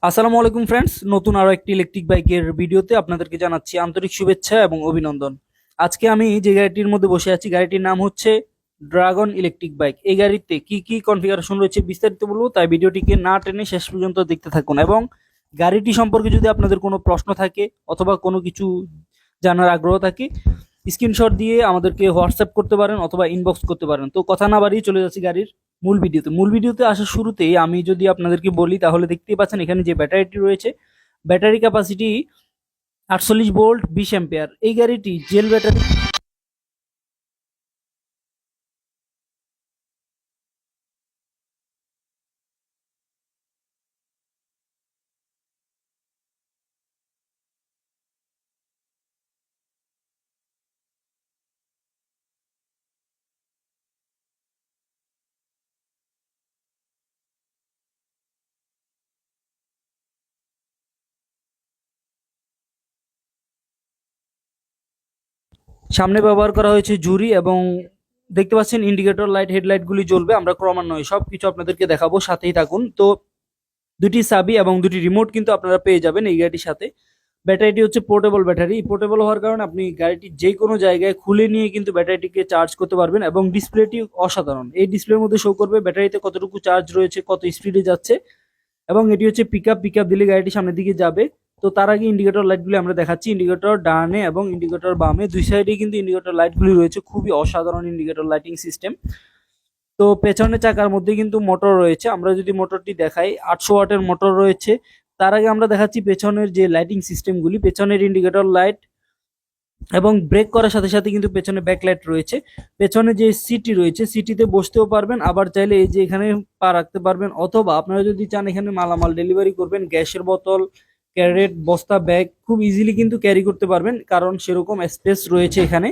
আসসালামু আলাইকুম ফ্রেন্ডস, নতুন আরো একটি ইলেকট্রিক বাইকের ভিডিওতে আপনাদেরকে জানাচ্ছি আন্তরিক শুভেচ্ছা এবং অভিনন্দন। আজকে আমি যে গাড়িটির মধ্যে বসে আছি গাড়িটির নাম হচ্ছে ড্রাগন ইলেকট্রিক বাইক। এই গাড়িতে কি কি কনফিগারেশন রয়েছে বিস্তারিত বলবো, তাই ভিডিওটিকে না টেনে শেষ পর্যন্ত দেখতে থাকুন। এবং গাড়িটি সম্পর্কে যদি আপনাদের কোনো প্রশ্ন থাকে অথবা কোনো কিছু জানার আগ্রহ থাকে, স্ক্রিনশট দিয়ে আমাদেরকে হোয়াটসঅ্যাপ করতে পারেন অথবা ইনবক্স করতে পারেন। তো কথা না বাড়িয়ে চলে যাচ্ছি গাড়ির মূল ভিডিওতে আসার শুরুতেই আমি যদি আপনাদেরকে বলি, তাহলে দেখতেই পাচ্ছেন এখানে যে ব্যাটারিটি রয়েছে, ব্যাটারি ক্যাপাসিটি 48 ভোল্ট 20 অ্যাম্পিয়ার। এই গাড়িটি জেল ব্যাটারি। সামনে ব্যবহার করা হয়েছে ঝুরি, এবং দেখতে পাচ্ছেন ইন্ডিকেটর লাইট, হেডলাইট গুলি জ্বলবে। আমরা ক্রমান্বয়ে সবকিছু আপনাদেরকে দেখাবো, সাথেই থাকুন। তো দুটি চাবি এবং দুটি রিমোট কিন্তু আপনারা পেয়ে যাবেন এই গাড়িটির সাথে। ব্যাটারিটি হচ্ছে পোর্টেবল ব্যাটারি। পোর্টেবল হওয়ার কারণে আপনি গাড়িটি যে কোনো জায়গায় খুলে নিয়ে কিন্তু ব্যাটারিটিকে চার্জ করতে পারবেন। এবং ডিসপ্লেটি অসাধারণ, এই ডিসপ্লের মধ্যে শো করবে ব্যাটারিতে কতটুকু চার্জ রয়েছে, কত স্পিডে যাচ্ছে। এবং এটি হচ্ছে পিক আপ দিলে গাড়িটি সামনের দিকে যাবে। তো তার আগে ইন্ডিকেটর লাইটগুলি আমরা দেখাচ্ছি। ইন্ডিকেটর ডানে এবং ইন্ডিকেটর বামে, দুই সাইডে কিন্তু ইন্ডিকেটর লাইটগুলি রয়েছে। খুবই অসাধারণ ইন্ডিকেটর লাইটিং সিস্টেম। তো পেছনের চাকার মধ্যে কিন্তু মোটর রয়েছে। আমরা যদি মোটরটি দেখাই, 800 ওয়াটের মোটর রয়েছে। তার আগে আমরা দেখাচ্ছি পেছনের যে লাইটিং সিস্টেমগুলি। পেছনের ইন্ডিকেটর লাইট এবং ব্রেক করার সাথে সাথে কিন্তু পেছনে ব্যাকলাইট রয়েছে। পেছনে যে সিটটি রয়েছে, সিটিতে বসতেও পারবেন, আবার চাইলে এই যে এখানে পা রাখতে পারবেন। অথবা আপনারা যদি চান এখানে মালামাল ডেলিভারি করবেন, গ্যাসের বোতল, ক্যারেট, বস্তা, ব্যাগ খুব ইজিলি কিন্তু ক্যারি করতে পারবেন, কারণ সেরকম স্পেস রয়েছে এখানে।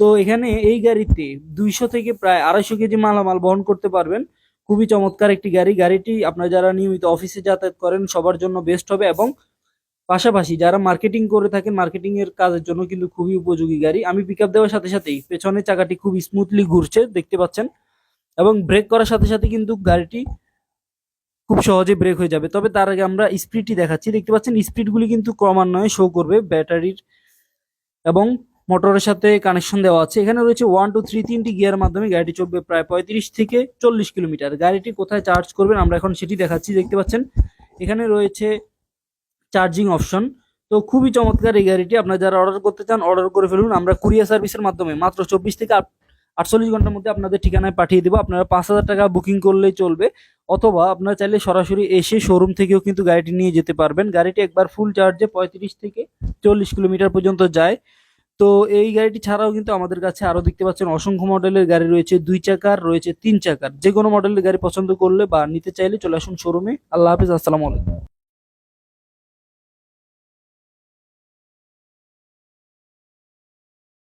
তো এখানে এই গাড়িতে 200 থেকে প্রায় 250 কেজি মালামাল বহন করতে পারবেন। খুবই চমৎকার একটি গাড়ি। গাড়িটি আপনারা যারা নিয়মিত অফিসে যাতায়াত করেন সবার জন্য বেস্ট হবে, এবং পাশাপাশি যারা মার্কেটিং করে থাকেন মার্কেটিং এর কাজের জন্য কিন্তু খুবই উপযোগী গাড়ি। আমি পিকআপ দেওয়ার সাথে সাথেই পেছনের চাকাটি খুব স্মুথলি ঘুরছে, দেখতে পাচ্ছেন। এবং ব্রেক করার সাথে সাথে কিন্তু গাড়িটি খুব সহজে ব্রেক হয়ে যাবে। তবে তার আগে আমরা স্পিডটি দেখাচ্ছি। দেখতে পাচ্ছেন স্পিডগুলি কিন্তু ক্রমান্বয়ে শো করবে ব্যাটারির এবং মোটরের সাথে কানেকশন দেওয়া আছে। এখানে রয়েছে 1 2 3 তিনটি গিয়ার মাধ্যমে গাড়িটি চলবে প্রায় 35 থেকে 40 কিলোমিটার। গাড়িটি কোথায় চার্জ করবেন আমরা এখন সেটি দেখাচ্ছি। দেখতে পাচ্ছেন এখানে রয়েছে চার্জিং অপশন। তো খুবই চমৎকার এই গাড়িটি। আপনারা যারা অর্ডার করতে চান অর্ডার করে ফেলুন। আমরা কুরিয়ার সার্ভিসের মাধ্যমে মাত্র 24 থেকে 48 ঘন্টার মধ্যে আপনাদের ঠিকানায় পাঠিয়ে দেবো। আপনারা 5,000 টাকা বুকিং করলেই চলবে, অথবা আপনারা চাইলে সরাসরি এসে শোরুম থেকেও কিন্তু গাড়িটি নিয়ে যেতে পারবেন। গাড়িটি একবার ফুল চার্জে 35 থেকে 40 কিলোমিটার পর্যন্ত যায়। তো এই গাড়িটি ছাড়াও কিন্তু আমাদের কাছে আরো দেখতে পাচ্ছেন অসংখ্য মডেলের গাড়ি রয়েছে। 2 চাকার রয়েছে, 3 চাকার। যে কোনো মডেলের গাড়ি পছন্দ করলে বা নিতে চাইলে চলে আসুন শোরুমে। আল্লাহ হাফিজ, আসসালামু আলাইকুম।